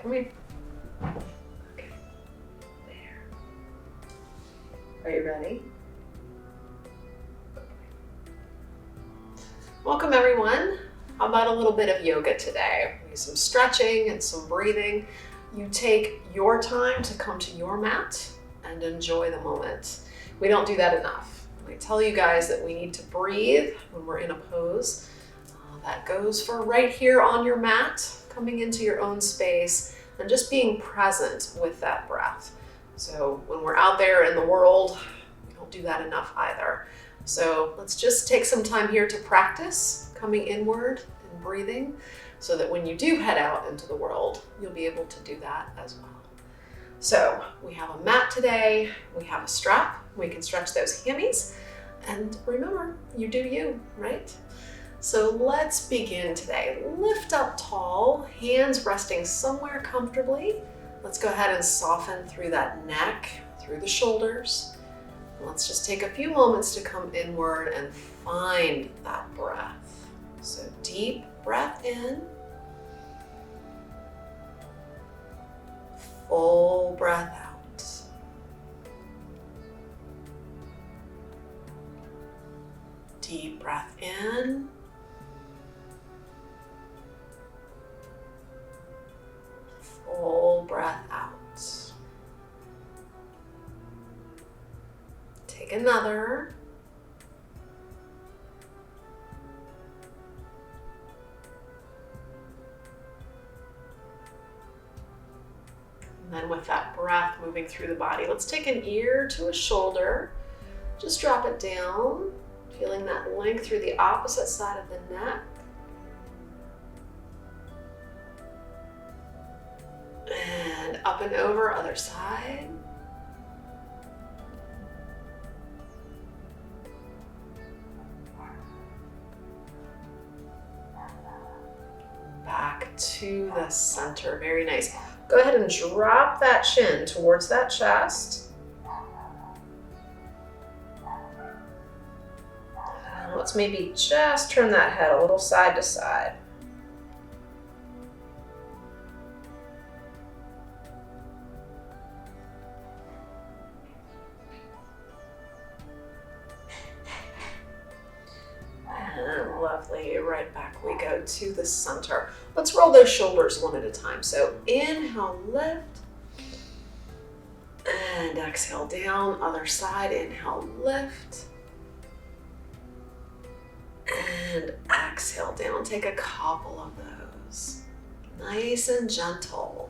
for me. Okay. There. Are you ready? Welcome everyone. How about a little bit of yoga today? We have some stretching and some breathing. You take your time to come to your mat and enjoy the moment. We don't do that enough. I tell you guys that we need to breathe when we're in a pose. That goes for right here on your mat, coming into your own space and just being present with that breath. So when we're out there in the world, we don't do that enough either. So let's just take some time here to practice coming inward and breathing so that when you do head out into the world, you'll be able to do that as well. So we have a mat today, we have a strap, we can stretch those hammies, and remember, you do you, right? So let's begin today. Lift up tall, hands resting somewhere comfortably. Let's go ahead and soften through that neck, through the shoulders. Let's just take a few moments to come inward and find that breath. So deep breath in, full breath out. Deep breath in, full breath out. Take another. And then with that breath moving through the body, let's take an ear to a shoulder. Just drop it down, feeling that length through the opposite side of the neck. And up and over, other side. Back to the center, very nice. Go ahead and drop that chin towards that chest. And let's maybe just turn that head a little side to side. And lovely, right back we go to the center. Let's roll those shoulders one at a time. So inhale, lift, and exhale down, other side, inhale, lift, and exhale down. Take a couple of those, nice and gentle.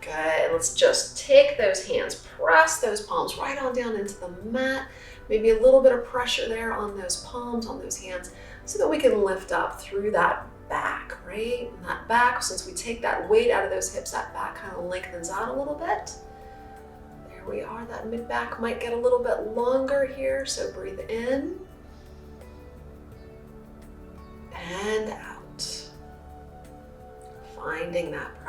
Good. Let's just take those hands, press those palms right on down into the mat. Maybe a little bit of pressure there on those palms, on those hands, so that we can lift up through that back, right? And that back, since we take that weight out of those hips, that back kind of lengthens out a little bit. There we are. That mid back might get a little bit longer here, so breathe in and out. Finding that breath.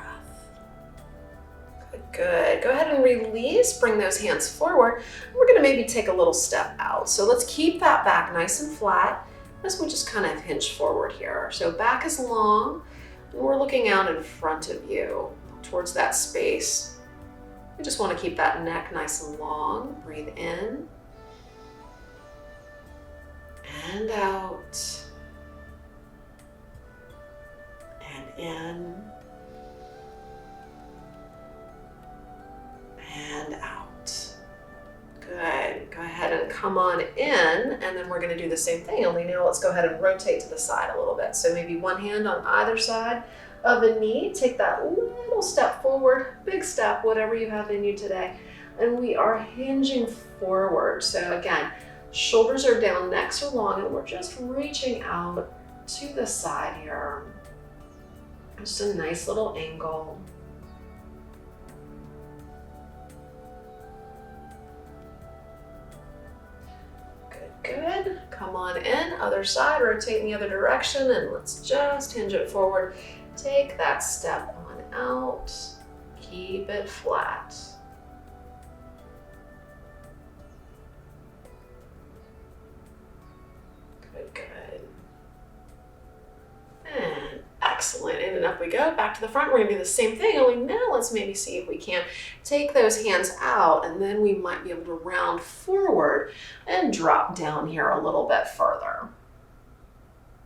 Good. Go ahead and release. Bring those hands forward. We're going to maybe take a little step out. So let's keep that back nice and flat as we just kind of hinge forward here. So back is long, and we're looking out in front of you towards that space. We just want to keep that neck nice and long. Breathe in and out and in and out. Good. Go ahead and come on in, and then we're going to do the same thing, only now let's go ahead and rotate to the side a little bit. So maybe one hand on either side of the knee. Take that little step forward, big step, whatever you have in you today. And we are hinging forward. So again, shoulders are down, necks are long, and we're just reaching out to the side here. Just a nice little angle. Good. come on in, other side, rotate in the other direction, and let's just hinge it forward. Take that step on out, keep it flat. Good, good. And excellent, in and up we go. Back to the front, we're gonna do the same thing, only now let's maybe see if we can take those hands out, and then we might be able to round forward and drop down here a little bit further.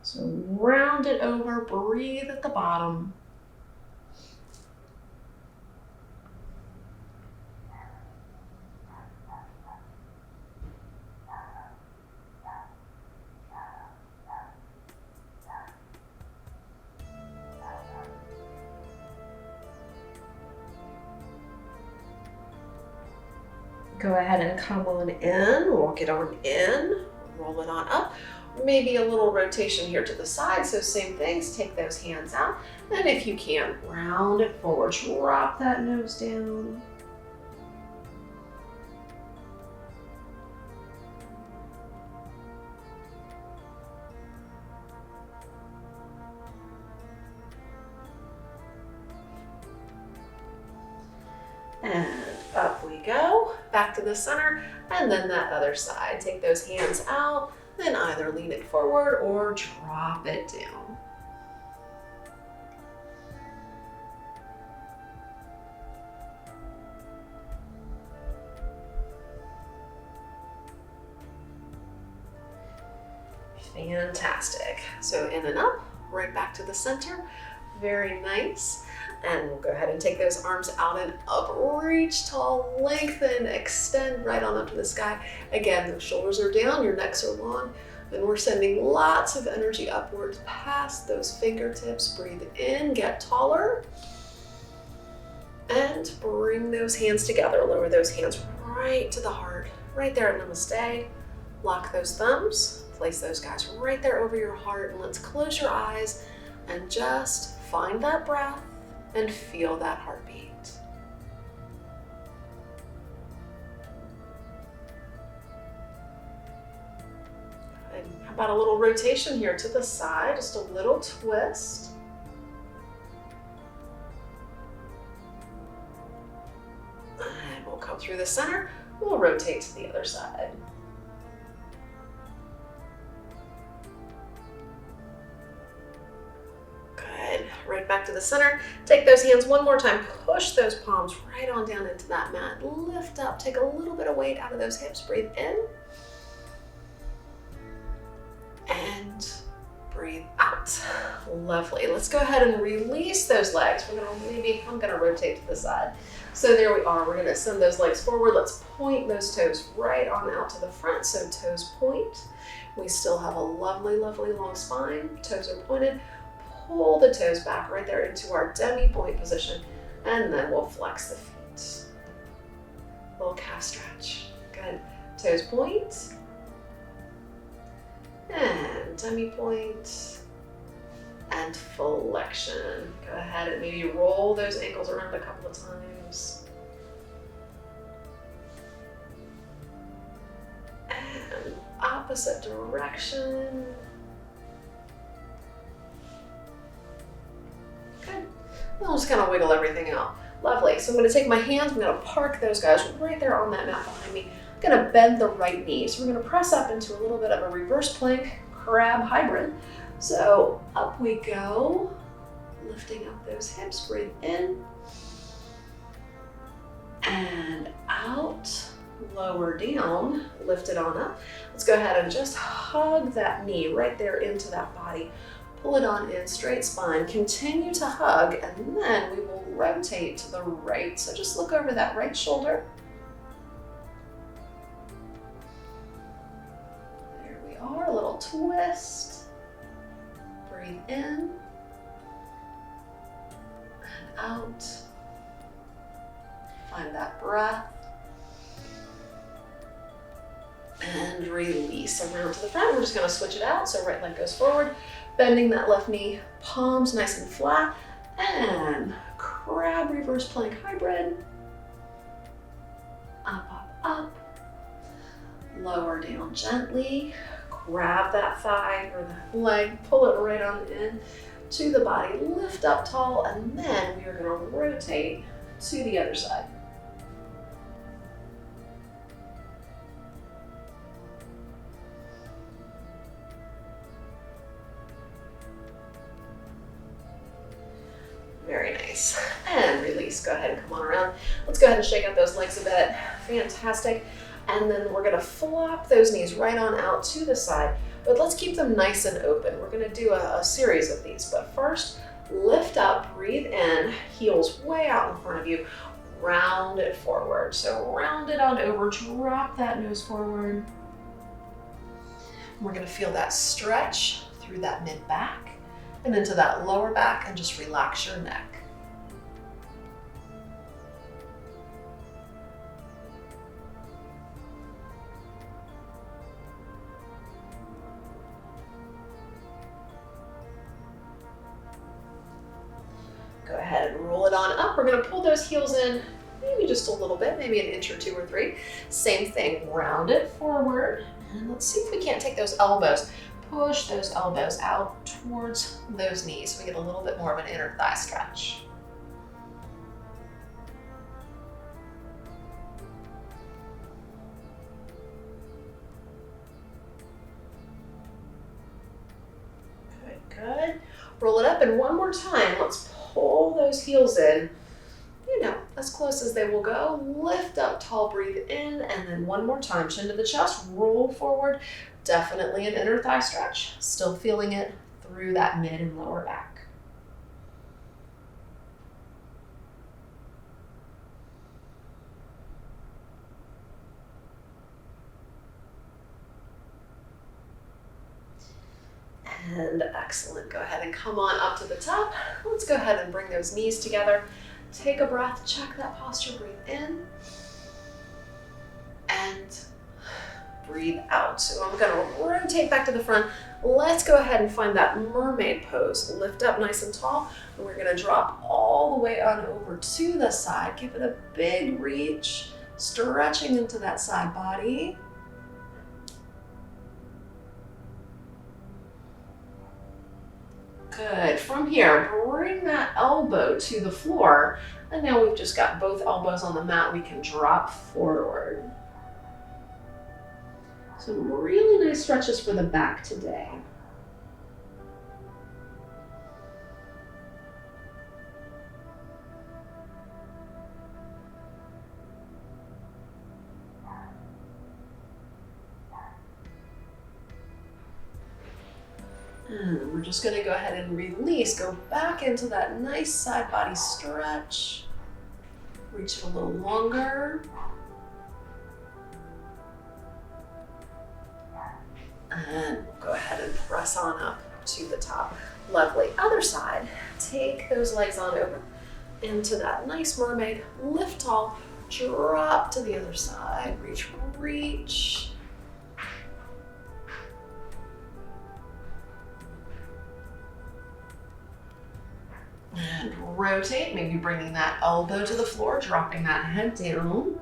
So round it over, breathe at the bottom. Go ahead and come on in, walk it on in, roll it on up. Maybe a little rotation here to the side, so same things, take those hands out, and if you can, round it forward, drop that nose down. And up we go, back to the center, and then that other side. Take those hands out, then either lean it forward or drop it down. Fantastic. So in and up, right back to the center. Very nice. And we'll go ahead and take those arms out and up, reach tall, lengthen, extend right on up to the sky. Again, the shoulders are down, your necks are long, and we're sending lots of energy upwards past those fingertips. Breathe in, get taller, and bring those hands together. Lower those hands right to the heart, right there at Namaste. Lock those thumbs, place those guys right there over your heart, and let's close your eyes and just find that breath and feel that heartbeat. And how about a little rotation here to the side, just a little twist. And we'll come through the center, we'll rotate to the other side. Right back to the center. Take those hands one more time. Push those palms right on down into that mat. Lift up. Take a little bit of weight out of those hips. Breathe in. And breathe out. Lovely. Let's go ahead and release those legs. I'm gonna rotate to the side. So there we are. We're gonna send those legs forward. Let's point those toes right on out to the front. So toes point. We still have a lovely, lovely long spine. Toes are pointed. Pull the toes back right there into our demi-point position, and then we'll flex the feet. Little calf stretch. Good. Toes point, and demi-point, and flexion. Go ahead and maybe roll those ankles around a couple of times. And opposite direction. I'll just kind of wiggle everything out. Lovely. So I'm going to take my hands, I'm going to park those guys right there on that mat behind me. I'm going to bend the right knee. So we're going to press up into a little bit of a reverse plank crab hybrid. So up we go, lifting up those hips, breathe in and out, lower down, lift it on up. Let's go ahead and just hug that knee right there into that body. Pull it on in, straight spine, continue to hug, and then we will rotate to the right. So just look over that right shoulder. There we are, a little twist. Breathe in and out. Find that breath. And release around to the front. We're just gonna switch it out. So right leg goes forward. Bending that left knee, palms nice and flat, and crab reverse plank hybrid. Up, up, up. Lower down gently, grab that thigh or the leg, pull it right on in to the body, lift up tall, and then we are gonna rotate to the other side. Very nice. And release. Go ahead and come on around. Let's go ahead and shake out those legs a bit. Fantastic. And then we're gonna flop those knees right on out to the side, but let's keep them nice and open. We're gonna do a series of these, but first, lift up, breathe in, heels way out in front of you, round it forward. So round it on over, drop that nose forward. We're gonna feel that stretch through that mid back and into that lower back, and just relax your neck. Go ahead and roll it on up. We're gonna pull those heels in, maybe just a little bit, maybe an inch or two or three. Same thing, round it forward. And let's see if we can't take those elbows. Push those elbows out towards those knees so we get a little bit more of an inner thigh stretch. Good, good. Roll it up, and one more time, let's pull those heels in, as close as they will go. Lift up tall, breathe in, and then one more time, chin to the chest, roll forward. Definitely an inner thigh stretch. Still feeling it through that mid and lower back. And excellent. Go ahead and come on up to the top. Let's go ahead and bring those knees together. Take a breath, check that posture, breathe in, and breathe out. So I'm gonna rotate back to the front. Let's go ahead and find that mermaid pose. Lift up nice and tall, and we're gonna drop all the way on over to the side. Give it a big reach, stretching into that side body. Good. From here, bring that elbow to the floor. And now we've just got both elbows on the mat. We can drop forward. Some really nice stretches for the back today. And we're just gonna go ahead and release. Go back into that nice side body stretch. Reach it a little longer. And we'll go ahead and press on up to the top. Lovely. Other side. Take those legs on over into that nice mermaid. Lift tall. Drop to the other side. Reach, reach. And rotate, maybe bringing that elbow to the floor, dropping that head down.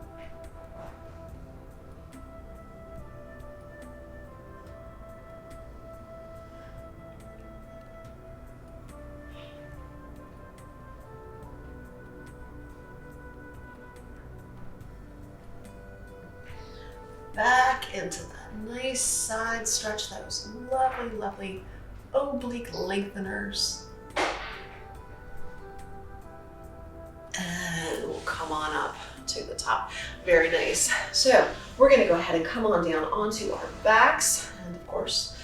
Back into that nice side stretch, those lovely, lovely oblique lengtheners. And we'll come on up to the top. Very nice. So we're gonna go ahead and come on down onto our backs. And of course,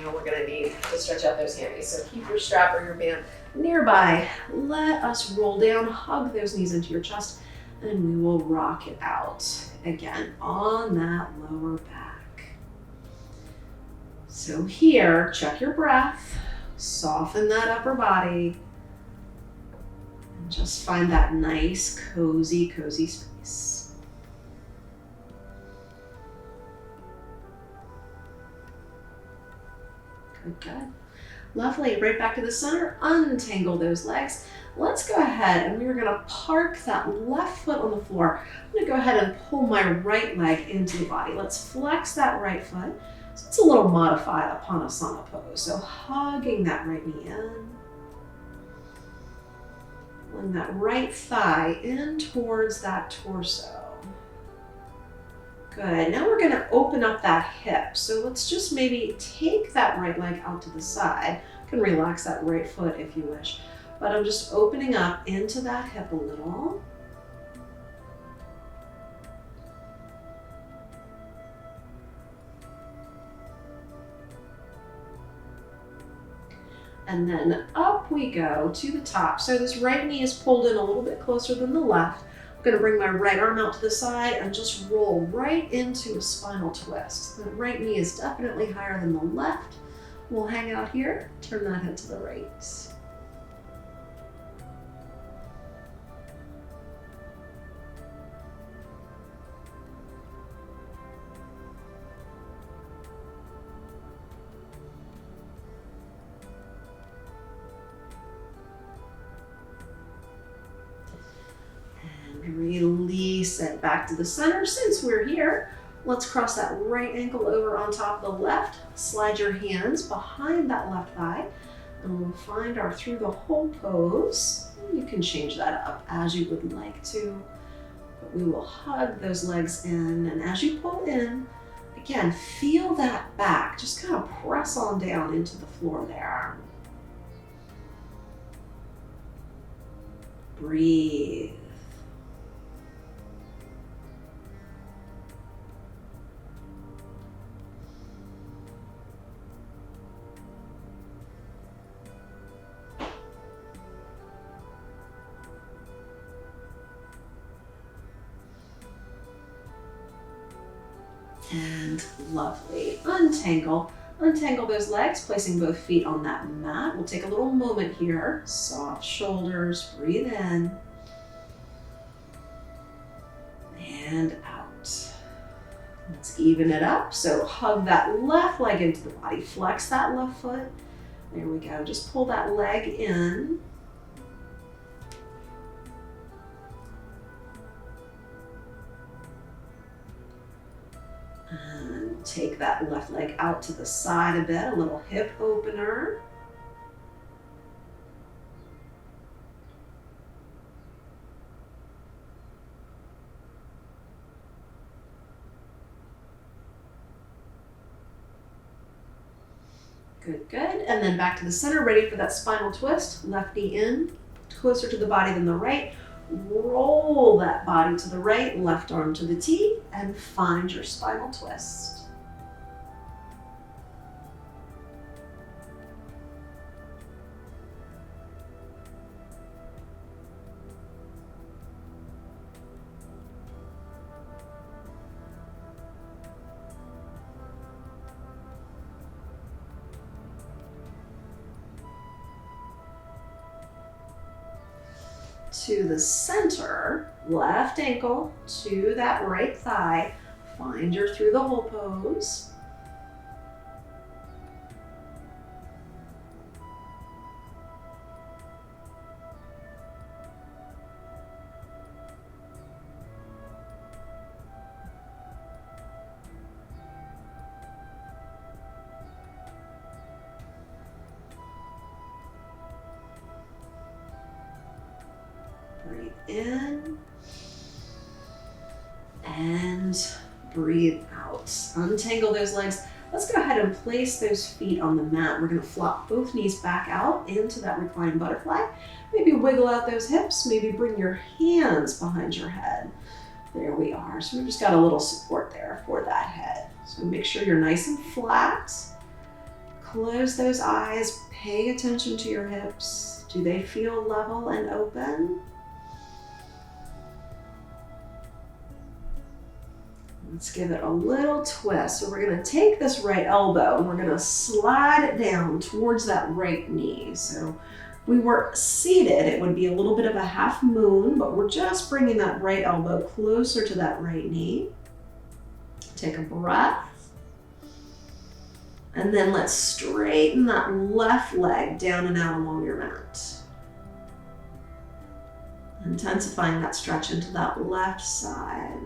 we're gonna need to stretch out those hammies. So keep your strap or your band nearby. Let us roll down, hug those knees into your chest, and we will rock it out again on that lower back. So here, check your breath, soften that upper body. Just find that nice, cozy, cozy space. Good, good. Lovely. Right back to the center. Untangle those legs. Let's go ahead and we're going to park that left foot on the floor. I'm going to go ahead and pull my right leg into the body. Let's flex that right foot. So it's a little modified Upanasana pose. So hugging that right knee in. Pulling that right thigh in towards that torso. Good. Now we're going to open up that hip. So let's just maybe take that right leg out to the side. You can relax that right foot if you wish. But I'm just opening up into that hip a little. And then up we go to the top. So this right knee is pulled in a little bit closer than the left. I'm going to bring my right arm out to the side and just roll right into a spinal twist. The right knee is definitely higher than the left. We'll hang out here, turn that head to the right. Release it back to the center. Since we're here, let's cross that right ankle over on top of the left. Slide your hands behind that left thigh, and we'll find our through the hole pose. You can change that up as you would like to, but we will hug those legs in, and as you pull in, again, feel that back. Just kind of press on down into the floor there. Breathe. And lovely. Untangle those legs, placing both feet on that mat. We'll take a little moment here. Soft shoulders, breathe in. And out. Let's even it up. So hug that left leg into the body. Flex that left foot. There we go. Just pull that leg in. And take that left leg out to the side a bit, a little hip opener. Good, good. And then back to the center, ready for that spinal twist. Left knee in, closer to the body than the right. Roll that body to the right, left arm to the T, and find your spinal twist. To the center, left ankle to that right thigh. Find your through the hole pose. Breathe in and breathe out. Untangle those legs. Let's go ahead and place those feet on the mat. We're going to flop both knees back out into that reclined butterfly. Maybe wiggle out those hips. Maybe bring your hands behind your head. There we are. So we've just got a little support there for that head. So make sure you're nice and flat. Close those eyes. Pay attention to your hips. Do they feel level and open? Let's give it a little twist. So we're going to take this right elbow and we're going to slide it down towards that right knee. So if we were seated, it would be a little bit of a half moon, but we're just bringing that right elbow closer to that right knee. Take a breath. And then let's straighten that left leg down and out along your mat. Intensifying that stretch into that left side.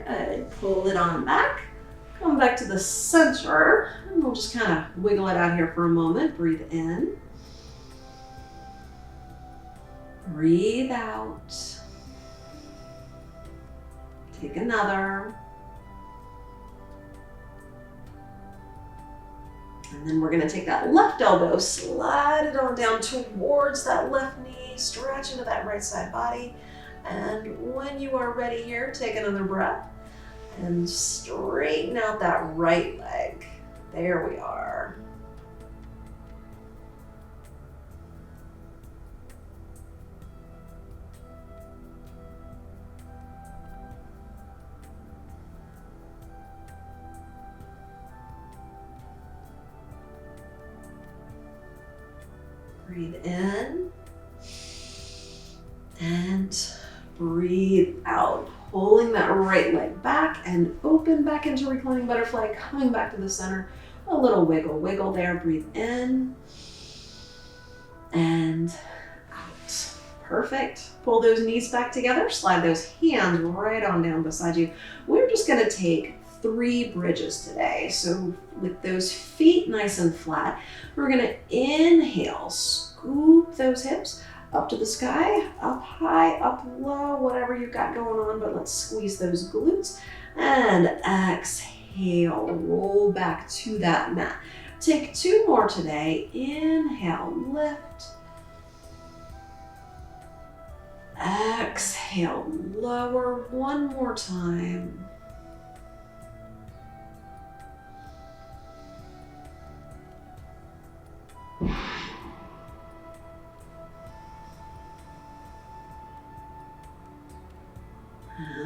Good. Pull it on back. Come back to the center, and we'll just kind of wiggle it out here for a moment. Breathe in. Breathe out. Take another. And then we're going to take that left elbow, slide it on down towards that left knee, stretch into that right side body. And when you are ready here, take another breath and straighten out that right leg. There we are. Breathe in and breathe out, pulling that right leg back and open back into reclining butterfly, coming back to the center. A little wiggle, wiggle there. Breathe in and out. Perfect. Pull those knees back together, slide those hands right on down beside you. We're just gonna take 3 bridges today. So with those feet nice and flat, we're gonna inhale, scoop those hips up to the sky, up high, up low, whatever you've got going on, but let's squeeze those glutes. And exhale, roll back to that mat. Take 2 more today. Inhale, lift. Exhale, lower. 1 more time.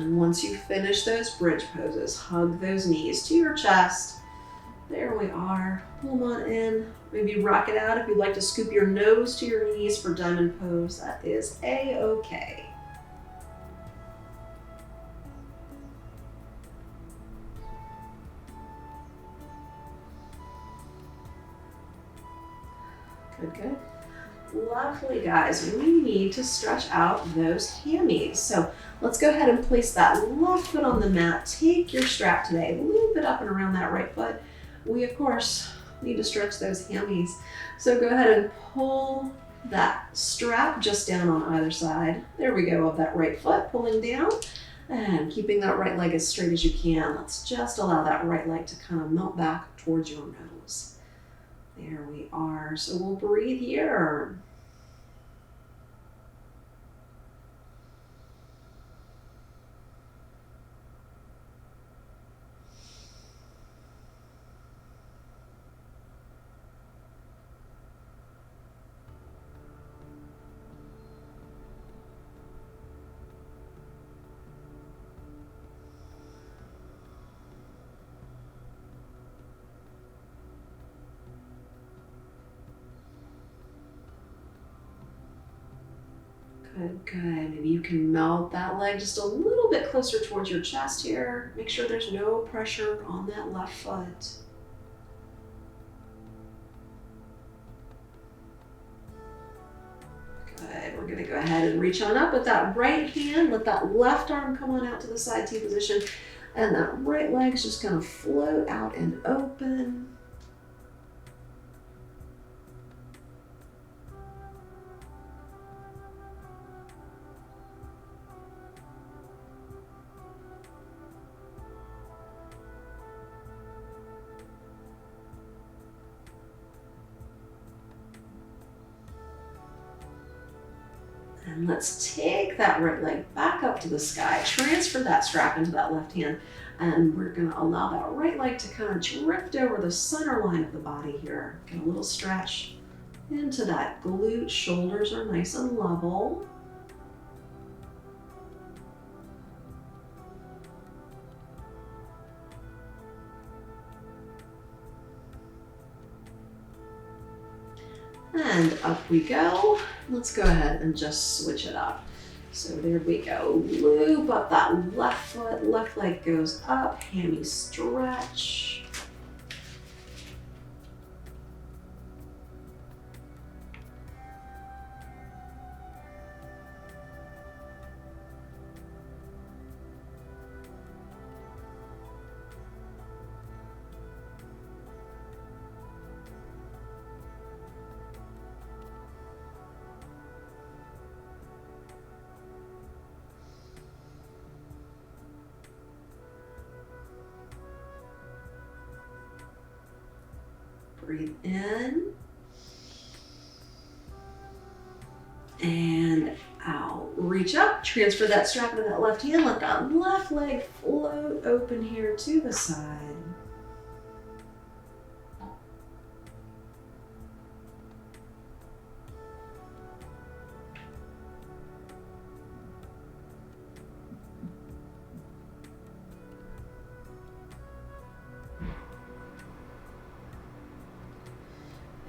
And once you finish those bridge poses, hug those knees to your chest. There we are. Pull them on in. Maybe rock it out if you'd like to scoop your nose to your knees for diamond pose. That is A-okay. Good, good. Lovely, guys. We need to stretch out those hammies. So let's go ahead and place that left foot on the mat. Take your strap today. Loop it up and around that right foot. We, of course, need to stretch those hammies. So go ahead and pull that strap just down on either side. There we go, of that right foot, pulling down and keeping that right leg as straight as you can. Let's just allow that right leg to kind of melt back towards your nose. There we are. So we'll breathe here. Good, good. Maybe you can melt that leg just a little bit closer towards your chest here. Make sure there's no pressure on that left foot. Good. We're going to go ahead and reach on up with that right hand. Let that left arm come on out to the side T position. And that right leg is just going to float out and open. And let's take that right leg back up to the sky, transfer that strap into that left hand, and we're gonna allow that right leg to kind of drift over the center line of the body here. Get a little stretch into that glute, shoulders are nice and level. And up we go. Let's go ahead and just switch it up. So there we go. Loop up that left foot, left leg goes up, hammy stretch. Breathe in. And out. Reach up, transfer that strap into that left hand. Let that left leg float open here to the side.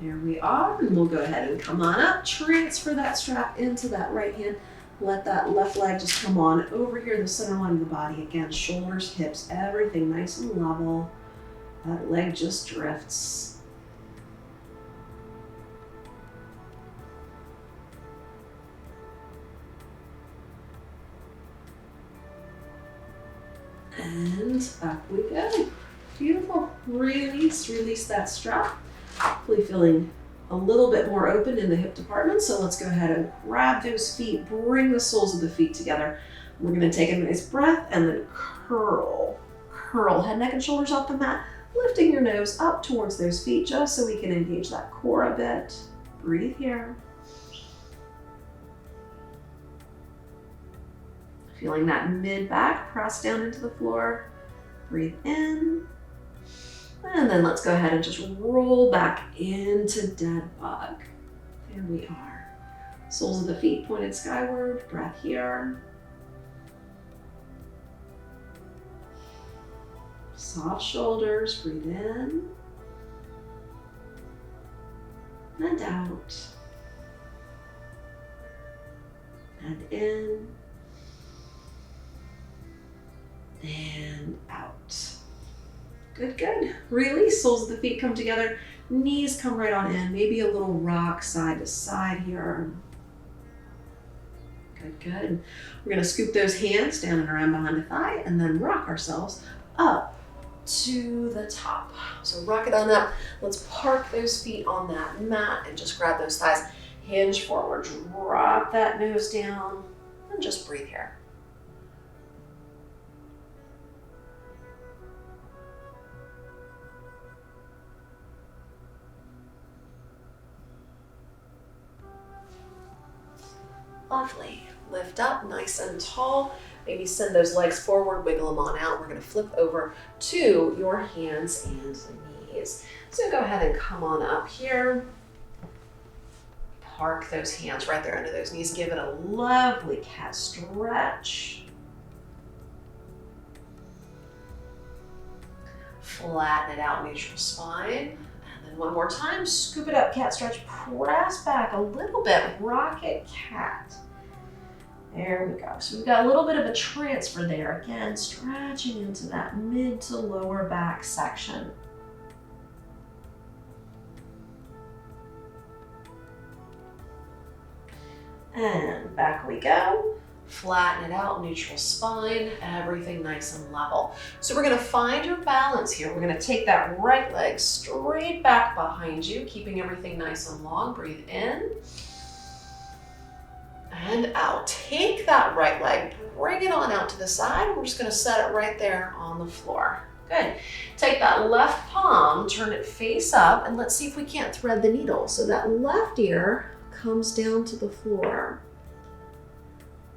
There we are, and we'll go ahead and come on up. Transfer that strap into that right hand. Let that left leg just come on over here, the center line of the body. Again, shoulders, hips, everything nice and level. That leg just drifts. And up we go. Beautiful. Release that strap. Hopefully feeling a little bit more open in the hip department. So let's go ahead and grab those feet, bring the soles of the feet together. We're gonna take a nice breath and then curl. Curl head, neck, and shoulders off the mat, lifting your nose up towards those feet just so we can engage that core a bit. Breathe here. Feeling that mid-back press down into the floor. Breathe in. And then let's go ahead and just roll back into dead bug. There we are. Soles of the feet pointed skyward. Breath here. Soft shoulders. Breathe in. And out. And in. And out. Good, good. Release, soles of the feet come together, knees come right on in, maybe a little rock side to side here. Good, good. We're gonna scoop those hands down and around behind the thigh and then rock ourselves up to the top. So rock it on up. Let's park those feet on that mat and just grab those thighs. Hinge forward, drop that nose down, and just breathe here. Lovely. Lift up nice and tall. Maybe send those legs forward, wiggle them on out. We're going to flip over to your hands and knees. So go ahead and come on up here. Park those hands right there under those knees. Give it a lovely cat stretch. Flatten it out, neutral spine. And then one more time, scoop it up, cat stretch. Press back a little bit, rocket cat. There we go. So we've got a little bit of a transfer there. Again, stretching into that mid to lower back section. And back we go. Flatten it out, neutral spine, everything nice and level. So we're gonna find your balance here. We're gonna take that right leg straight back behind you, keeping everything nice and long. Breathe in and out. Take that right leg, bring it on out to the side. We're just gonna set it right there on the floor. Good. Take that left palm, turn it face up, and let's see if we can't thread the needle. So that left ear comes down to the floor.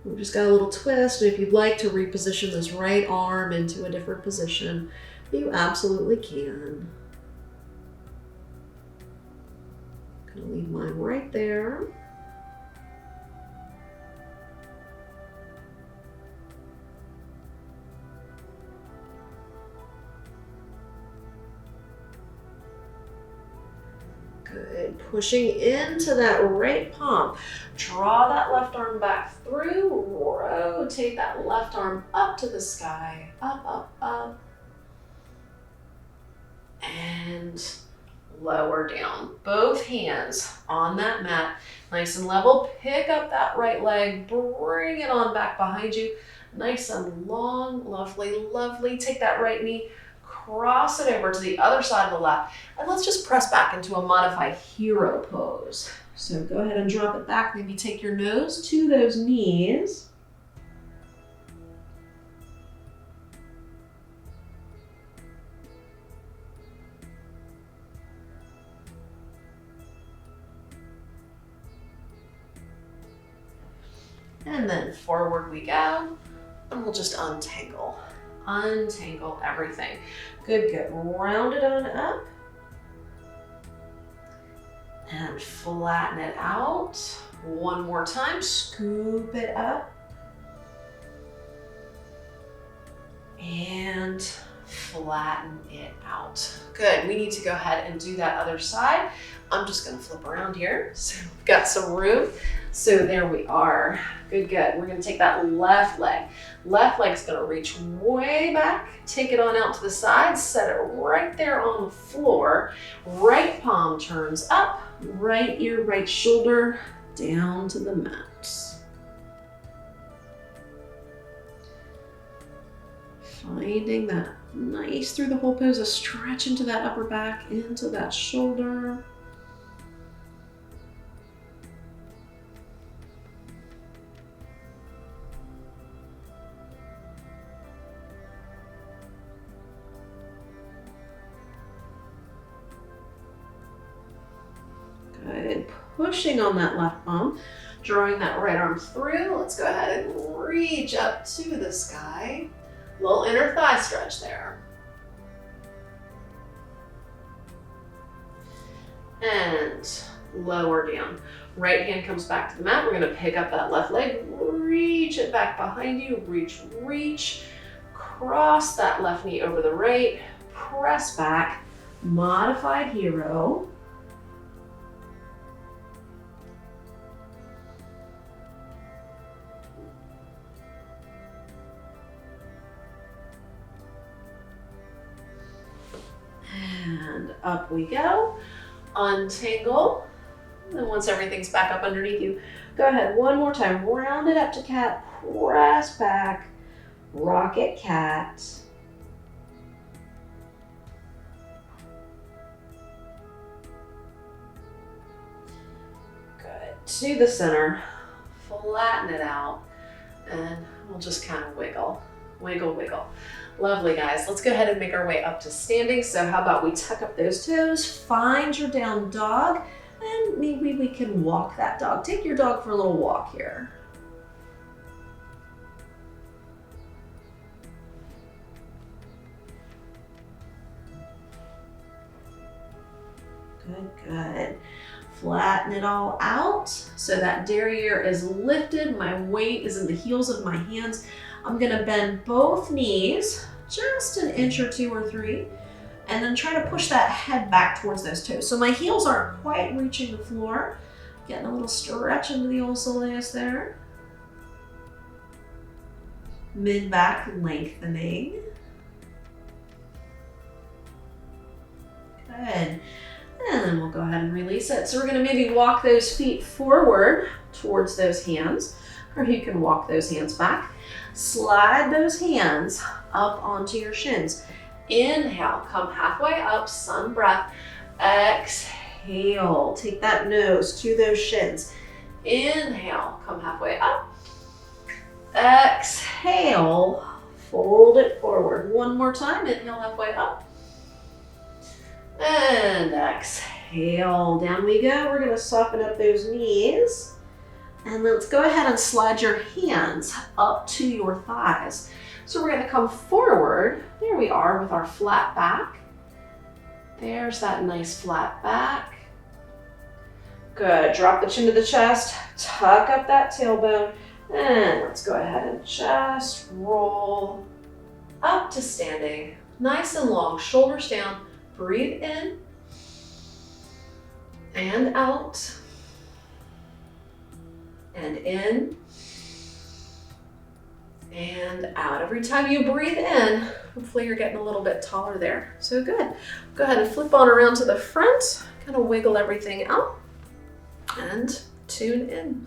We've just got a little twist, and if you'd like to reposition this right arm into a different position, you absolutely can. I'm gonna leave mine right there. Good. Pushing into that right palm. Draw that left arm back through. Rotate that left arm up to the sky. Up, up, up. And lower down. Both hands on that mat. Nice and level. Pick up that right leg. Bring it on back behind you. Nice and long. Lovely, lovely. Take that right knee. Cross it over to the other side of the left, and let's just press back into a modified hero pose. So go ahead and drop it back. Maybe take your nose to those knees. And then forward we go. And we'll just untangle. Untangle everything. Good, good. Round it on up. And flatten it out. One more time, scoop it up. And flatten it out. Good, we need to go ahead and do that other side. I'm just gonna flip around here. So we've got some room. So there we are. Good, good. We're gonna take that left leg. Left leg's gonna reach way back. Take it on out to the side. Set it right there on the floor. Right palm turns up. Right ear, right shoulder down to the mat. Finding that nice through the whole pose, a stretch into that upper back, into that shoulder. Good. Pushing on that left palm, drawing that right arm through. Let's go ahead and reach up to the sky. Little inner thigh stretch there. And lower down. Right hand comes back to the mat. We're gonna pick up that left leg, reach it back behind you, reach, reach. Cross that left knee over the right, press back, modified hero. And up we go. Untangle. And once everything's back up underneath you, go ahead one more time. Round it up to cat. Press back. Rocket cat. Good. To the center. Flatten it out. And we'll just kind of wiggle. Wiggle, wiggle. Lovely, guys. Let's go ahead and make our way up to standing. So how about we tuck up those toes, find your down dog, and maybe we can walk that dog. Take your dog for a little walk here. Good, good. Flatten it all out so that derriere is lifted. My weight is in the heels of my hands. I'm gonna bend both knees just an inch or two or three, and then try to push that head back towards those toes. So my heels aren't quite reaching the floor. Getting a little stretch into the old soleus there. Mid-back lengthening. Good. And then we'll go ahead and release it. So we're gonna maybe walk those feet forward towards those hands, or you can walk those hands back. Slide those hands up onto your shins. Inhale, come halfway up, sun breath. Exhale, take that nose to those shins. Inhale, come halfway up. Exhale, fold it forward. One more time, inhale halfway up. And exhale, down we go. We're gonna soften up those knees. And let's go ahead and slide your hands up to your thighs. So we're gonna come forward. There we are with our flat back. There's that nice flat back. Good, drop the chin to the chest, tuck up that tailbone, and let's go ahead and just roll up to standing. Nice and long, shoulders down. Breathe in and out. And in and out. Every time you breathe in, hopefully you're getting a little bit taller there. So good. Go ahead and flip on around to the front, kind of wiggle everything out and tune in.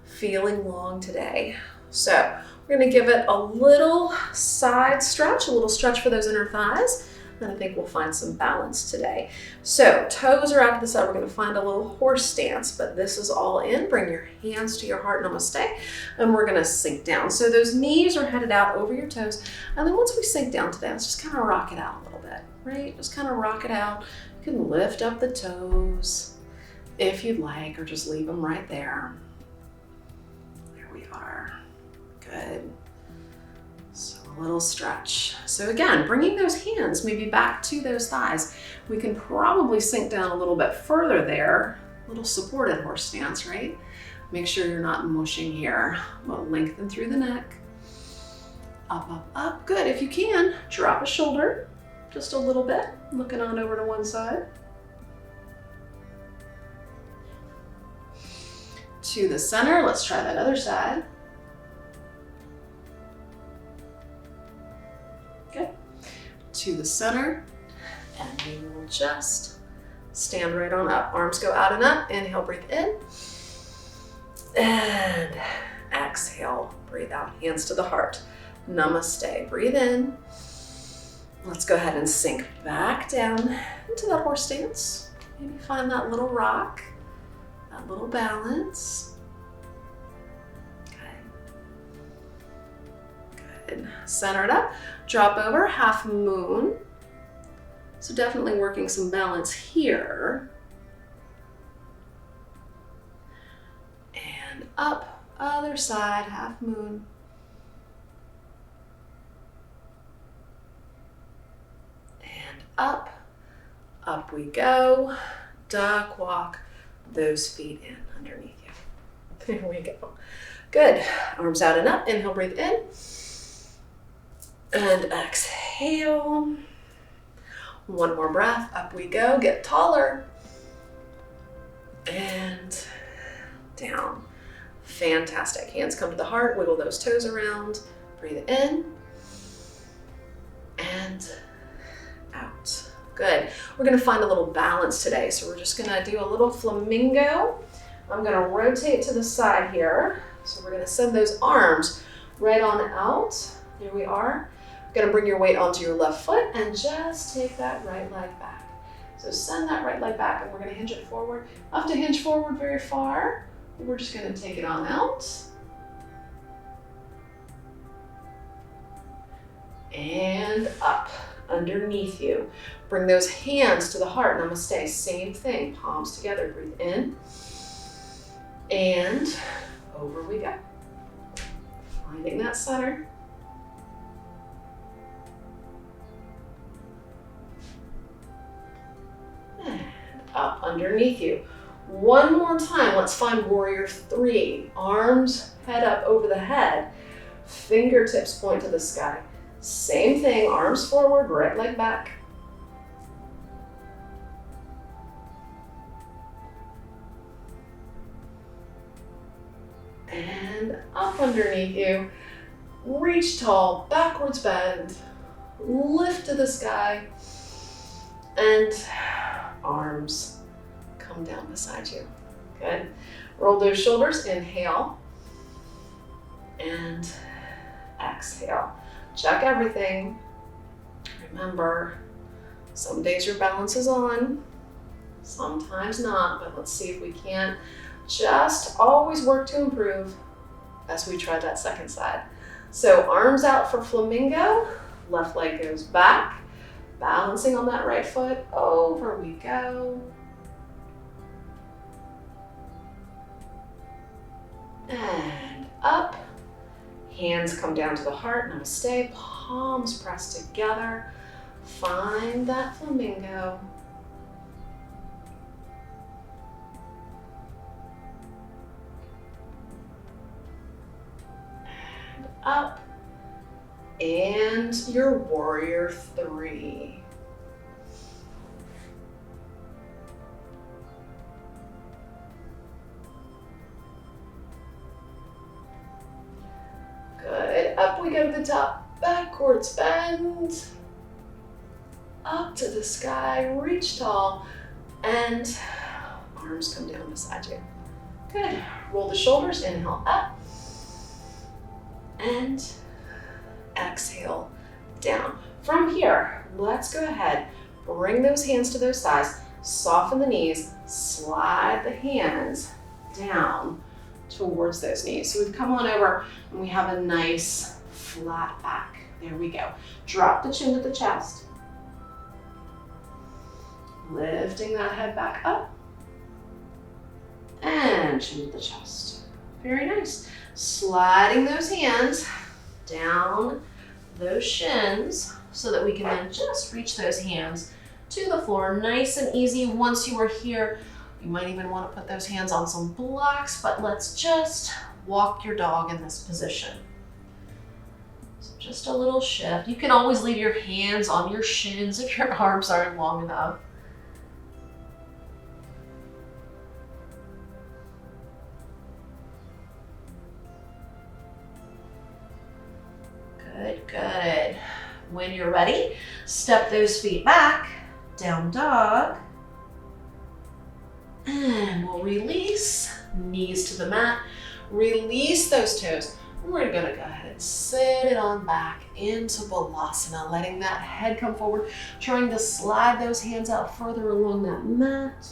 Feeling long today. So we're gonna give it a little side stretch, a little stretch for those inner thighs. Then I think we'll find some balance today. So toes are out to the side. We're gonna find a little horse stance, but this is all in. Bring your hands to your heart, namaste, and we're gonna sink down. So those knees are headed out over your toes. And then once we sink down today, let's just kind of rock it out a little bit, right? Just kind of rock it out. You can lift up the toes if you'd like, or just leave them right there. There we are. little stretch. So again, bringing those hands maybe back to those thighs. We can probably sink down a little bit further there. A little supported horse stance, right? Make sure you're not mushing here. We'll lengthen through the neck. Up, up, up. Good. If you can, drop a shoulder just a little bit, looking on over to one side. To the center. Let's try that other side. Good. To the center. And we will just stand right on up. Arms go out and up. Inhale, breathe in. And exhale, breathe out. Hands to the heart. Namaste. Breathe in. Let's go ahead and sink back down into that horse stance. Maybe find that little rock, that little balance. Good. Center it up. Drop over, half moon. So definitely working some balance here. And up, other side, half moon. And up we go. Duck walk those feet in underneath you. There we go. Good. Arms out and up. Inhale, breathe in. And exhale. One more breath. Up we go. Get taller. And down. Fantastic. Hands come to the heart. Wiggle those toes around. Breathe in. And out. Good. We're going to find a little balance today. So we're just going to do a little flamingo. I'm going to rotate to the side here. So we're going to send those arms right on out. There we are. You're going to bring your weight onto your left foot and just take that right leg back. So send that right leg back and we're going to hinge it forward. Not have to hinge forward very far. We're just going to take it on out. And up underneath you. Bring those hands to the heart. Namaste. Same thing. Palms together. Breathe in. And over we go. Finding that center. And up underneath you. One more time. Let's find warrior three. Arms, head up over the head. Fingertips point to the sky. Same thing. Arms forward, right leg back. And up underneath you. Reach tall, backwards bend. Lift to the sky. And arms come down beside you. Good. Roll those shoulders. Inhale. And exhale. Check everything. Remember, some days your balance is on, sometimes not, but let's see if we can't just always work to improve as we try that second side. So arms out for flamingo, left leg goes back, balancing on that right foot, over we go. And up. Hands come down to the heart. Namaste. Palms pressed together. Find that flamingo. And up. And your warrior three. Good. Up we go to the top. Backwards bend. Up to the sky. Reach tall. And arms come down beside you. Good. Roll the shoulders. Inhale up. And exhale down. From here, let's go ahead. Bring those hands to those thighs. Soften the knees. Slide the hands down towards those knees. So we've come on over and we have a nice flat back. There we go. Drop the chin to the chest. Lifting that head back up. And chin to the chest. Very nice. Sliding those hands down those shins so that we can then just reach those hands to the floor. Nice and easy. Once you are here, you might even want to put those hands on some blocks, but let's just walk your dog in this position. So just a little shift. You can always leave your hands on your shins if your arms aren't long enough. Good, good. When you're ready, step those feet back, down dog. And we'll release, knees to the mat. Release those toes. We're gonna go ahead and sit it on back into Balasana, letting that head come forward, trying to slide those hands out further along that mat.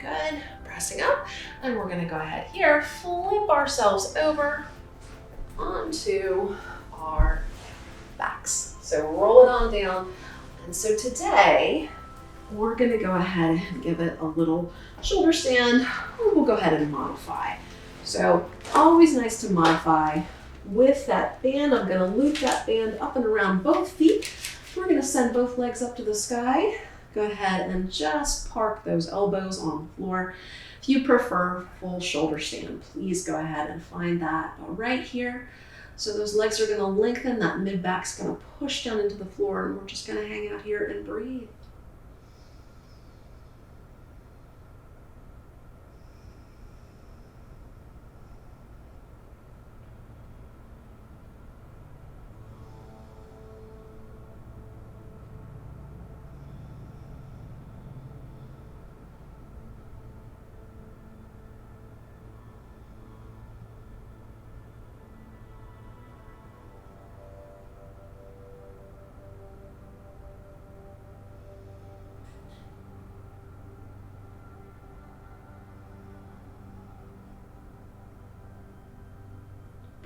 Good, pressing up, and we're gonna go ahead here, flip ourselves over onto our backs. So roll it on down. And so today, we're gonna go ahead and give it a little shoulder stand. We'll go ahead and modify. So always nice to modify. With that band, I'm gonna loop that band up and around both feet. We're gonna send both legs up to the sky. Go ahead and just park those elbows on the floor. If you prefer full shoulder stand, please go ahead and find that right here. So those legs are gonna lengthen, that mid back's gonna push down into the floor, and we're just gonna hang out here and breathe.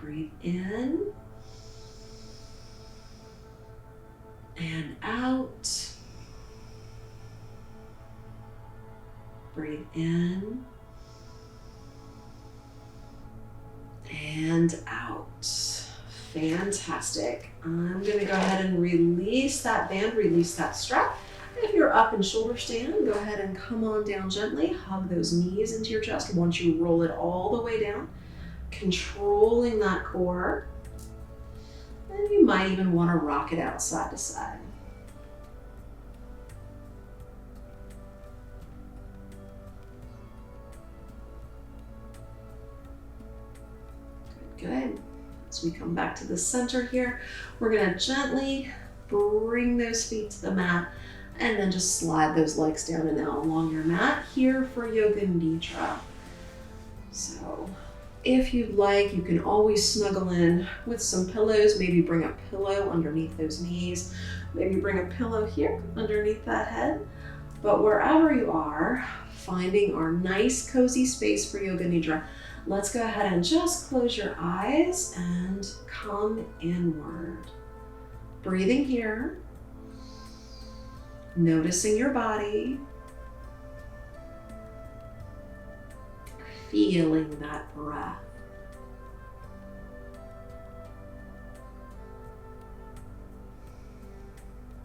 Breathe in and out. Breathe in and out. Fantastic. I'm going to go ahead and release that band, release that strap. If you're up in shoulder stand, go ahead and come on down gently. Hug those knees into your chest once you roll it all the way down. Controlling that core, and you might even want to rock it out side to side. Good, good. As we come back to the center here, we're going to gently bring those feet to the mat and then just slide those legs down and out along your mat here for Yoga Nidra. So if you'd like, you can always snuggle in with some pillows. Maybe bring a pillow underneath those knees. Maybe bring a pillow here underneath that head. But wherever you are, finding our nice cozy space for Yoga Nidra, let's go ahead and just close your eyes and come inward. Breathing here, noticing your body, feeling that breath.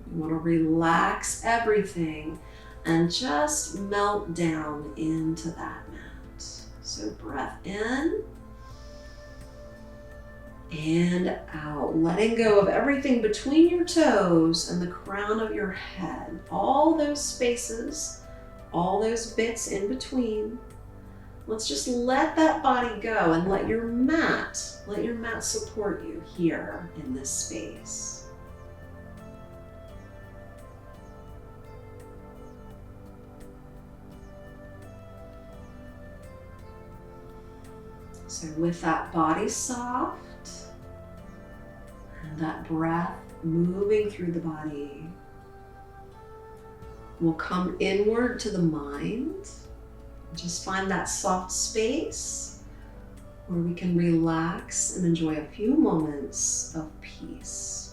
You want to relax everything and just melt down into that mat. So breath in and out, letting go of everything between your toes and the crown of your head. All those spaces, all those bits in between. Let's just let that body go and let your mat support you here in this space. So with that body soft and that breath moving through the body, we'll come inward to the mind. Just find that soft space where we can relax and enjoy a few moments of peace.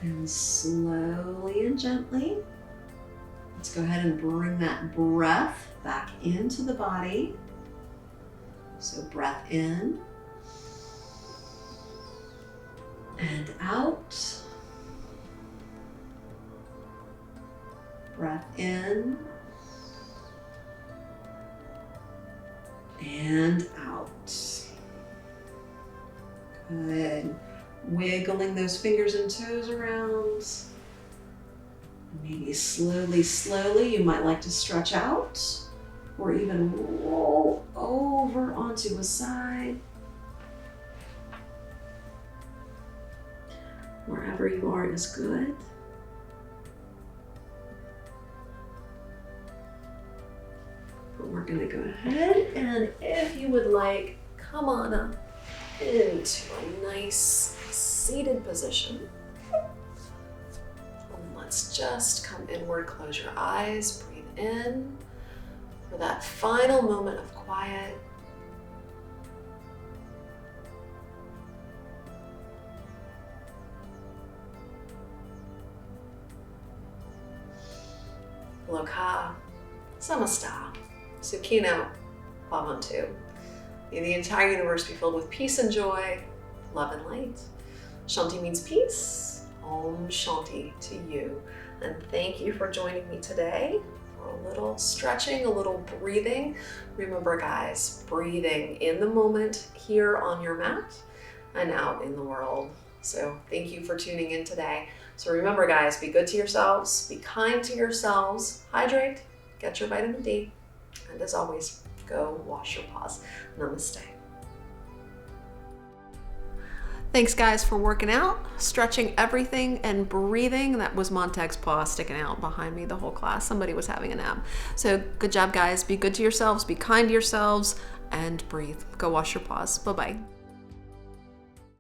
And slowly and gently, let's go ahead and bring that breath back into the body. So breath in and out. Breath in and out. Good. Wiggling those fingers and toes around. Maybe slowly, you might like to stretch out or even roll over onto a side. Wherever you are is good. But we're gonna go ahead and if you would like, come on up into a nice seated position. And let's just come inward, close your eyes, breathe in for that final moment of quiet. Loka, Samasta, Sukhino, Bhavantu. May the entire universe be filled with peace and joy, love and light. Shanti means peace. Om Shanti to you. And thank you for joining me today for a little stretching, a little breathing. Remember guys, breathing in the moment here on your mat and out in the world. So thank you for tuning in today. So remember guys, be good to yourselves, be kind to yourselves, hydrate, get your vitamin D, and as always, go wash your paws. Namaste. Thanks guys for working out, stretching everything and breathing. That was Montag's paw sticking out behind me the whole class. Somebody was having a nap. So good job guys, be good to yourselves, be kind to yourselves, and breathe. Go wash your paws. Bye-bye.